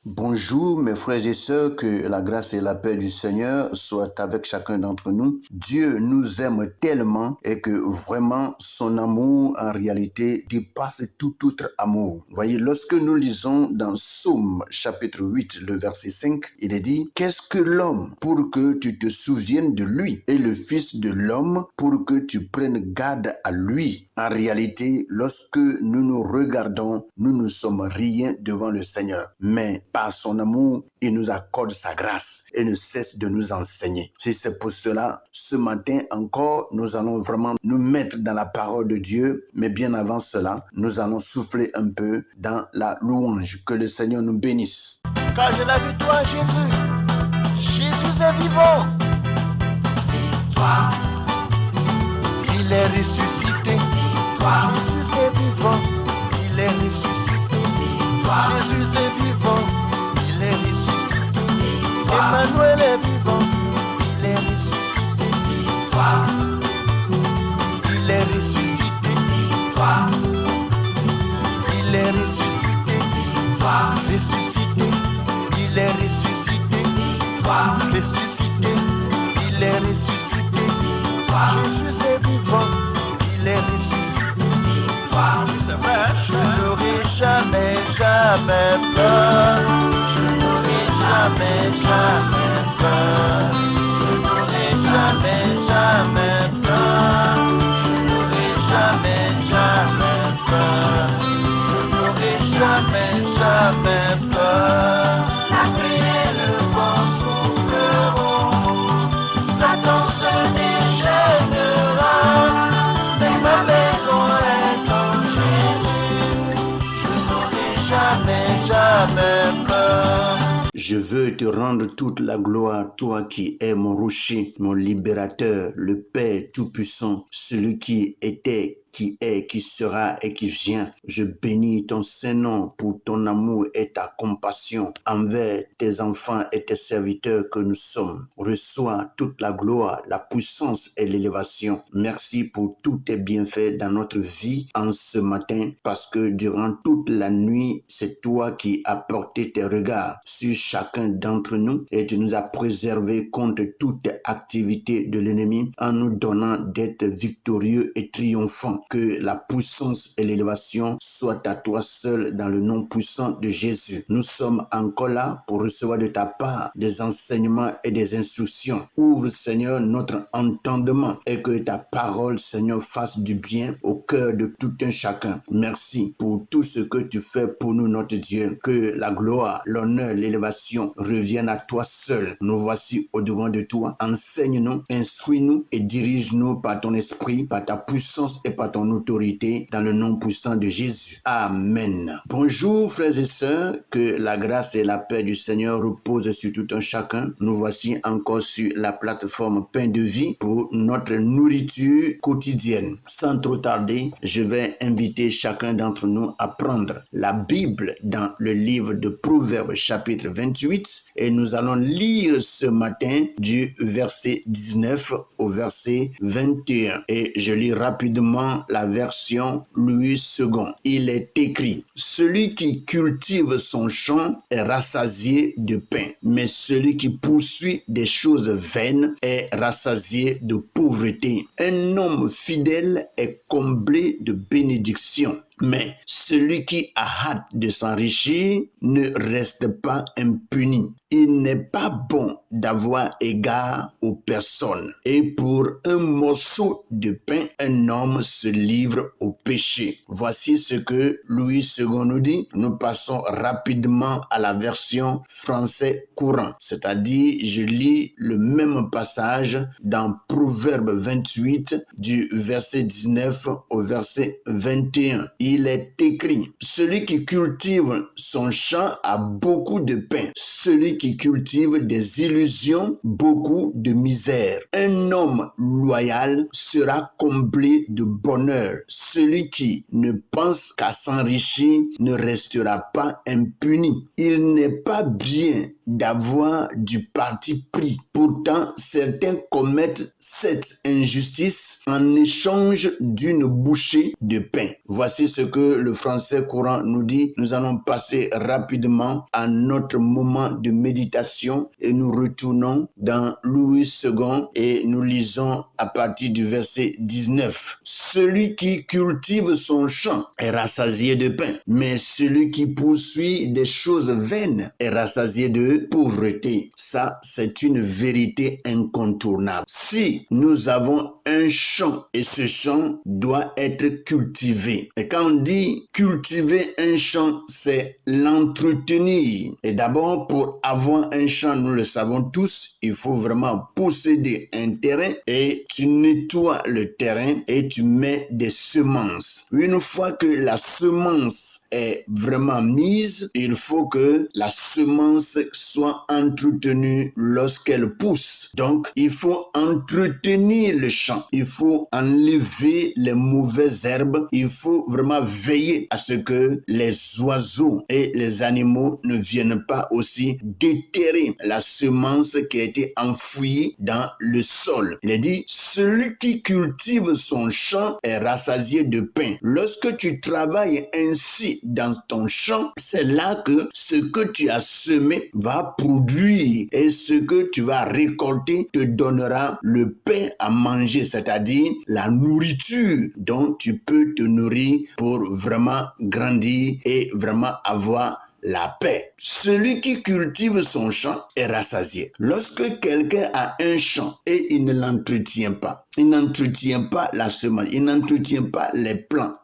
Bonjour mes frères et sœurs, que la grâce et la paix du Seigneur soient avec chacun d'entre nous. Dieu nous aime tellement et que vraiment son amour en réalité dépasse tout autre amour. Voyez, lorsque nous lisons dans Psaume chapitre 8, le verset 5, il est dit « Qu'est-ce que l'homme pour que tu te souviennes de lui et le fils de l'homme pour que tu prennes garde à lui ?» En réalité, lorsque nous nous regardons, nous ne sommes rien devant le Seigneur. Mais par son amour, il nous accorde sa grâce et ne cesse de nous enseigner. C'est pour cela, ce matin encore, nous allons vraiment nous mettre dans la parole de Dieu. Mais bien avant cela, nous allons souffler un peu dans la louange. Que le Seigneur nous bénisse. Car je la victoire, Jésus. Jésus est vivant. Victoire. Il est ressuscité. Victoire. Jésus est vivant. Il est ressuscité. Victoire. Jésus est vivant. Il est ressuscité. Victoire. Emmanuel est vivant. Il est ressuscité. Victoire. Il est ressuscité. Victoire. Il est ressuscité. Victoire. Ressuscité. Il est ressuscité. Victoire. Ressuscité. Il est ressuscité. Victoire. Jésus est vivant. Il est ressuscité. Victoire. C'est vrai. Je n'aurai jamais, jamais peur. Je n'aurai jamais, jamais peur. Je n'aurai jamais, jamais peur. Je n'aurai jamais, jamais peur. Je n'aurai jamais, jamais peur. La pluie et le vent souffleront. Satan se déchaînera. Mais ma maison est en Jésus. Je n'aurai jamais, jamais peur. Je veux te rendre toute la gloire, toi qui es mon rocher, mon libérateur, le Père Tout-Puissant, celui qui était, qui est, qui sera et qui vient. Je bénis ton Saint-Nom pour ton amour et ta compassion envers tes enfants et tes serviteurs que nous sommes. Reçois toute la gloire, la puissance et l'élévation. Merci pour tous tes bienfaits dans notre vie en ce matin, parce que durant toute la nuit, c'est toi qui as porté tes regards sur chacun d'entre nous et tu nous as préservés contre toute activité de l'ennemi en nous donnant d'être victorieux et triomphants. Que la puissance et l'élévation soient à toi seul dans le nom puissant de Jésus. Nous sommes encore là pour recevoir de ta part des enseignements et des instructions. Ouvre, Seigneur, notre entendement et que ta parole, Seigneur, fasse du bien au cœur de tout un chacun. Merci pour tout ce que tu fais pour nous, notre Dieu. Que la gloire, l'honneur, l'élévation reviennent à toi seul. Nous voici au-devant de toi. Enseigne-nous, instruis-nous et dirige-nous par ton esprit, par ta puissance et par ton autorité, dans le nom puissant de Jésus. Amen. Bonjour frères et sœurs, que la grâce et la paix du Seigneur reposent sur tout un chacun. Nous voici encore sur la plateforme Pain de Vie pour notre nourriture quotidienne. Sans trop tarder, je vais inviter chacun d'entre nous à prendre la Bible dans le livre de Proverbes chapitre 28 et nous allons lire ce matin du verset 19 au verset 21 et je lis rapidement la version Louis II. Il est écrit: celui qui cultive son champ est rassasié de pain, mais celui qui poursuit des choses vaines est rassasié de pauvreté. Un homme fidèle est comblé de bénédictions, mais celui qui a hâte de s'enrichir ne reste pas impuni. Il n'est pas bon d'avoir égard aux personnes. Et pour un morceau de pain, un homme se livre au péché. Voici ce que Louis II nous dit. Nous passons rapidement à la version français courant. C'est-à-dire, je lis le même passage dans Proverbe 28 du verset 19 au verset 21. Il est écrit: celui qui cultive son champ a beaucoup de pain. Celui qui cultive des illusions, beaucoup de misère. Un homme loyal sera comblé de bonheur. Celui qui ne pense qu'à s'enrichir ne restera pas impuni. Il n'est pas bien d'avoir du parti pris. Pourtant, certains commettent cette injustice en échange d'une bouchée de pain. Voici ce que le français courant nous dit. Nous allons passer rapidement à notre moment de méditation et nous retournons dans Louis II et nous lisons à partir du verset 19. Celui qui cultive son champ est rassasié de pain, mais celui qui poursuit des choses vaines est rassasié de pauvreté. Ça, c'est une vérité incontournable. Si nous avons un champ et ce champ doit être cultivé. Et quand on dit cultiver un champ, c'est l'entretenir. Et d'abord, pour avoir un champ, nous le savons tous, il faut vraiment posséder un terrain et tu nettoies le terrain et tu mets des semences. Une fois que la semence est vraiment mise, il faut que la semence soit entretenue lorsqu'elle pousse. Donc, il faut entretenir le champ. Il faut enlever les mauvaises herbes. Il faut vraiment veiller à ce que les oiseaux et les animaux ne viennent pas aussi déterrer la semence qui a été enfouie dans le sol. Il est dit, celui qui cultive son champ est rassasié de pain. Lorsque tu travailles ainsi dans ton champ, c'est là que ce que tu as semé va produire et ce que tu vas récolter te donnera le pain à manger, c'est-à-dire la nourriture dont tu peux te nourrir pour vraiment grandir et vraiment avoir la paix. Celui qui cultive son champ est rassasié. Lorsque quelqu'un a un champ et il ne l'entretient pas, il n'entretient pas la semence, il n'entretient pas les plants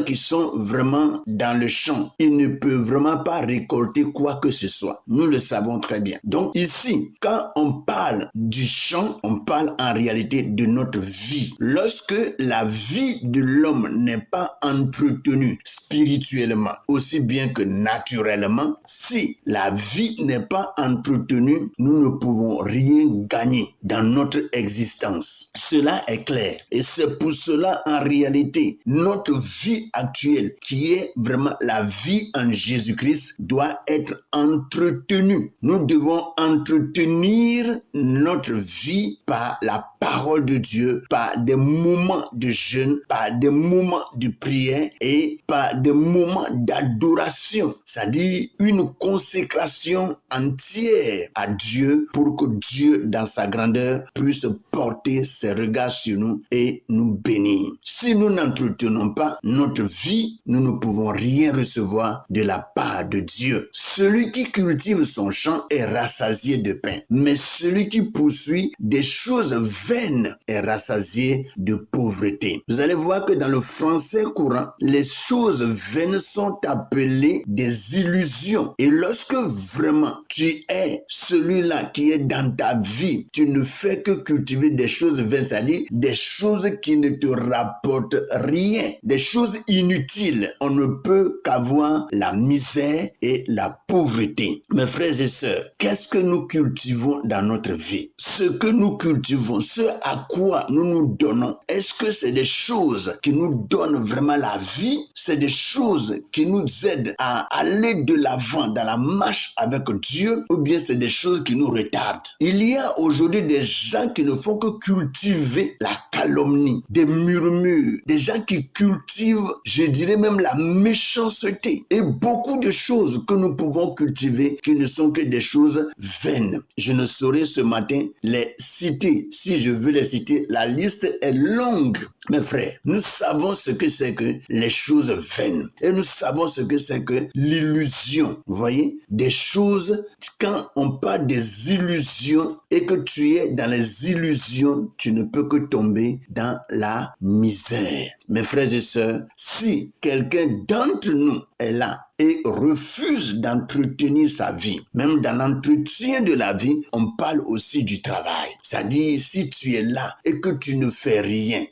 qui sont vraiment dans le champ, il ne peut vraiment pas récolter quoi que ce soit. Nous le savons très bien. Donc ici, quand on parle du champ, on parle en réalité de notre vie. Lorsque la vie de l'homme n'est pas entretenue spirituellement, aussi bien que naturellement, si la vie n'est pas entretenue, nous ne pouvons rien gagner dans notre existence. Cela est clair. Et c'est pour cela, en réalité, notre vie actuelle, qui est vraiment la vie en Jésus-Christ, doit être entretenue. Nous devons entretenir notre vie par la parole de Dieu, par des moments de jeûne, par des moments de prière et par des moments d'adoration. C'est-à-dire une consécration entière à Dieu pour que Dieu, dans sa grandeur, puisse porter ses regards sur nous et nous bénir. Si nous n'entretenons pas notre vie, nous ne pouvons rien recevoir de la part de Dieu. Celui qui cultive son champ est rassasié de pain, mais celui qui poursuit des choses vaines est rassasié de pauvreté. Vous allez voir que dans le français courant, les choses vaines sont appelées des illusions. Et lorsque vraiment tu es celui-là qui est dans ta vie, tu ne fais que cultiver des choses vaines, c'est-à-dire des choses qui ne te rapportent rien, des choses inutiles. On ne peut qu'avoir la misère et la pauvreté. Mes frères et sœurs, qu'est-ce que nous cultivons dans notre vie? Ce que nous cultivons, ce à quoi nous nous donnons, est-ce que c'est des choses qui nous donnent vraiment la vie? C'est des choses qui nous aident à aller de l'avant dans la marche avec Dieu, ou bien c'est des choses qui nous retardent? Il y a aujourd'hui des gens qui ne font que cultiver la calomnie, des murmures, des gens qui cultivent, je dirais même la méchanceté et beaucoup de choses que nous pouvons cultiver qui ne sont que des choses vaines. Je ne saurais ce matin les citer. Si je veux les citer, la liste est longue. Mes frères, nous savons ce que c'est que les choses vaines et nous savons ce que c'est que l'illusion. Vous voyez, des choses, quand on parle des illusions et que tu es dans les illusions, tu ne peux que tomber dans la misère. Mes frères et sœurs, si quelqu'un d'entre nous est là et refuse d'entretenir sa vie, même dans l'entretien de la vie, on parle aussi du travail. C'est-à-dire, si tu es là et que tu ne fais rien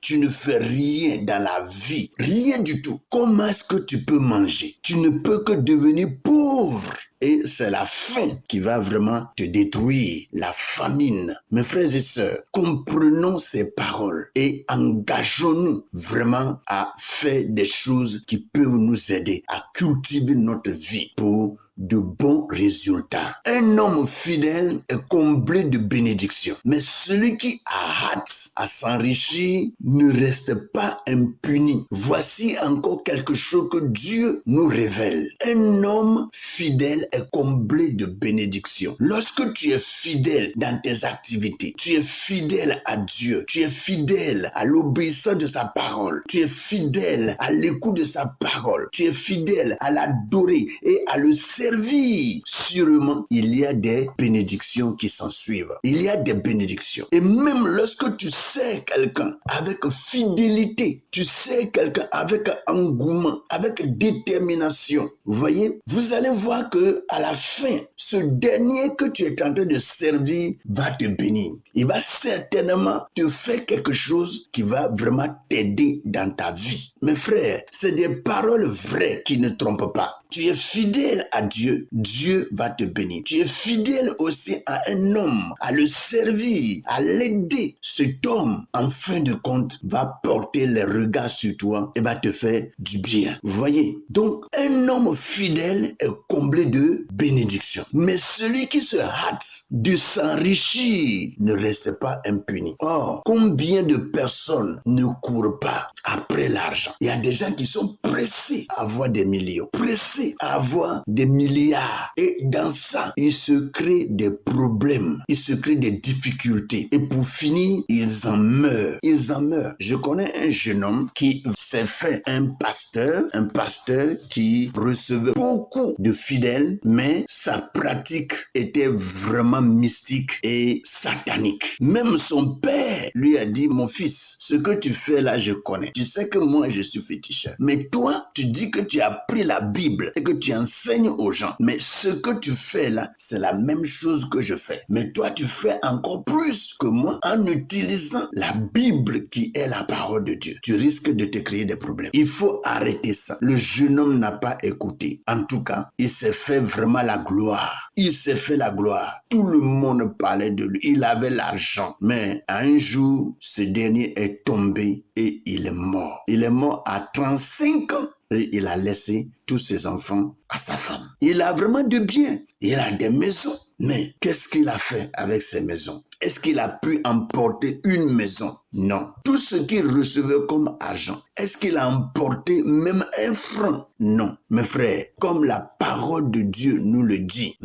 dans la vie, rien du tout, comment est-ce que tu peux manger? Tu ne peux que devenir pauvre. Et c'est la faim qui va vraiment te détruire, la famine. Mes frères et sœurs, comprenons ces paroles et engageons-nous vraiment à faire des choses qui peuvent nous aider à cultiver notre vie pour de bons résultats. Un homme fidèle est comblé de bénédictions. Mais celui qui a hâte à s'enrichir ne reste pas impuni. Voici encore quelque chose que Dieu nous révèle. Un homme fidèle est comblé de bénédictions. Lorsque tu es fidèle dans tes activités, tu es fidèle à Dieu, tu es fidèle à l'obéissance de sa parole, tu es fidèle à l'écoute de sa parole, tu es fidèle à l'adorer et à le servir, sûrement il y a des bénédictions qui s'en suivent. Il y a des bénédictions. Et même lorsque tu sers quelqu'un avec fidélité, tu sers quelqu'un avec engouement, avec détermination, vous voyez, vous allez voir que à la fin, ce dernier que tu es en train de servir va te bénir. Il va certainement te faire quelque chose qui va vraiment t'aider dans ta vie. Mes frères, c'est des paroles vraies qui ne trompent pas. Tu es fidèle à Dieu, Dieu va te bénir. Tu es fidèle aussi à un homme, à le servir, à l'aider. Cet homme, en fin de compte, va porter les regards sur toi et va te faire du bien. Vous voyez? Donc, un homme fidèle est comblé de bénédictions. Mais celui qui se hâte de s'enrichir ne reste pas impuni. Or, combien de personnes ne courent pas après l'argent? Il y a des gens qui sont pressés à avoir des millions, pressés à avoir des milliards. Et dans ça, il se crée des problèmes, il se crée des difficultés. Et pour finir, ils en meurent. Ils en meurent. Je connais un jeune homme qui s'est fait un pasteur qui recevait beaucoup de fidèles, mais sa pratique était vraiment mystique et satanique. Même son père lui a dit, mon fils, ce que tu fais là, je connais. Tu sais que moi, je suis féticheur. Mais toi, tu dis que tu as pris la Bible et que tu enseignes aux gens. Mais ce que tu fais là, c'est la même chose que je fais. Mais toi, tu fais encore plus que moi en utilisant la Bible qui est la parole de Dieu. Tu risques de te créer des problèmes. Il faut arrêter ça. Le jeune homme n'a pas écouté. En tout cas, il s'est fait vraiment la gloire. Il s'est fait la gloire. Tout le monde parlait de lui. Il avait l'argent. Mais un jour, ce dernier est tombé et il est mort. Il est mort à 35 ans. Et il a laissé tous ses enfants à sa femme. Il a vraiment de bien. Il a des maisons. Mais qu'est-ce qu'il a fait avec ces maisons? Est-ce qu'il a pu emporter une maison? Non. Tout ce qu'il recevait comme argent, est-ce qu'il a emporté même un franc? Non. Mes frères, comme la parole de Dieu nous le dit,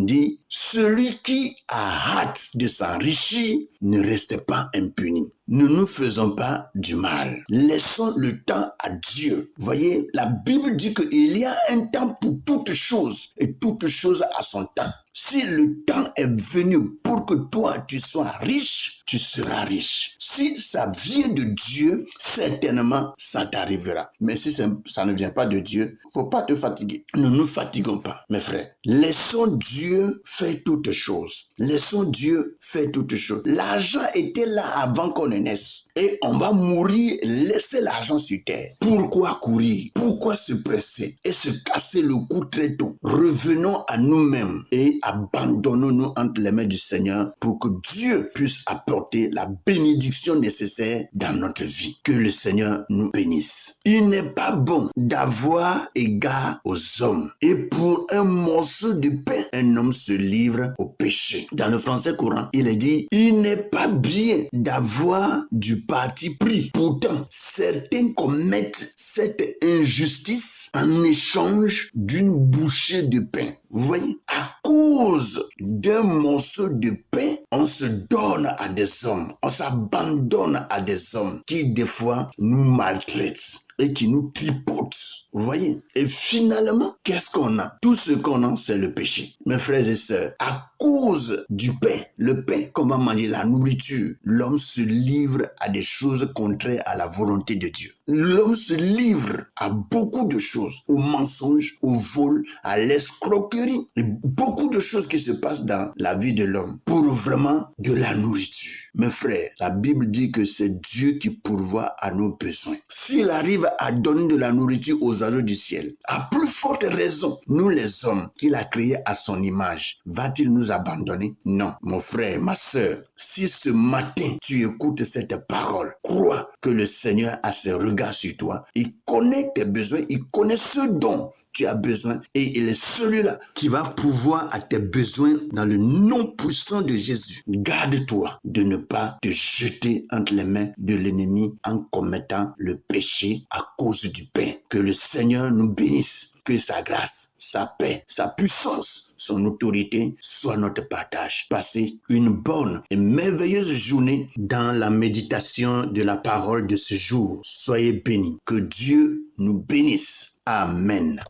celui qui a hâte de s'enrichir ne reste pas impuni. Ne nous faisons pas du mal. Laissons le temps à Dieu. Voyez, la Bible dit qu'il y a un temps pour toutes choses et toutes choses à son temps. Si le temps est venu pour que toi tu sois riche, tu seras riche. Si ça vient de Dieu, certainement ça t'arrivera. Mais si ça ne vient pas de Dieu, faut pas te fatiguer. Ne nous fatiguons pas, mes frères. Laissons Dieu faire toutes choses. Laissons Dieu faire toutes choses. L'argent était là avant qu'on ne naisse. Et on va mourir, laisser l'argent sur terre. Pourquoi courir? Pourquoi se presser et se casser le cou très tôt? Revenons à nous-mêmes et abandonnons-nous entre les mains du Seigneur pour que Dieu puisse apporter la bénédiction nécessaire dans notre vie. Que le Seigneur nous bénisse. Il n'est pas bon d'avoir égard aux hommes. Et pour un morceau de pain, un homme se livre au péché. Dans le français courant, il est dit, il n'est pas bien d'avoir du parti pris. Pourtant, certains commettent cette injustice en échange d'une bouchée de pain. Vous voyez, à cause d'un morceau de pain, on se donne à des hommes, on s'abandonne à des hommes qui des fois nous maltraitent et qui nous tripotent. Vous voyez? Et finalement, qu'est-ce qu'on a? Tout ce qu'on a, c'est le péché. Mes frères et sœurs, à cause du pain, le pain qu'on va manger, la nourriture, l'homme se livre à des choses contraires à la volonté de Dieu. L'homme se livre à beaucoup de choses, au mensonge, au vol, à l'escroquerie, et beaucoup de choses qui se passent dans la vie de l'homme pour vraiment de la nourriture. Mes frères, la Bible dit que c'est Dieu qui pourvoit à nos besoins. S'il arrive à donner de la nourriture aux oiseaux du ciel, à plus forte raison, nous les hommes qu'il a créés à son image, va-t-il nous abandonner? Non. Mon frère, ma sœur, si ce matin tu écoutes cette parole, crois que le Seigneur a ses regards sur toi. Il connaît tes besoins, il connaît ce dont tu as besoin et il est celui-là qui va pouvoir à tes besoins dans le nom puissant de Jésus. Garde-toi de ne pas te jeter entre les mains de l'ennemi en commettant le péché à cause du pain. Que le Seigneur nous bénisse, que sa grâce, sa paix, sa puissance, son autorité soit notre partage. Passez une bonne et merveilleuse journée dans la méditation de la parole de ce jour. Soyez bénis. Que Dieu nous bénisse. Amen.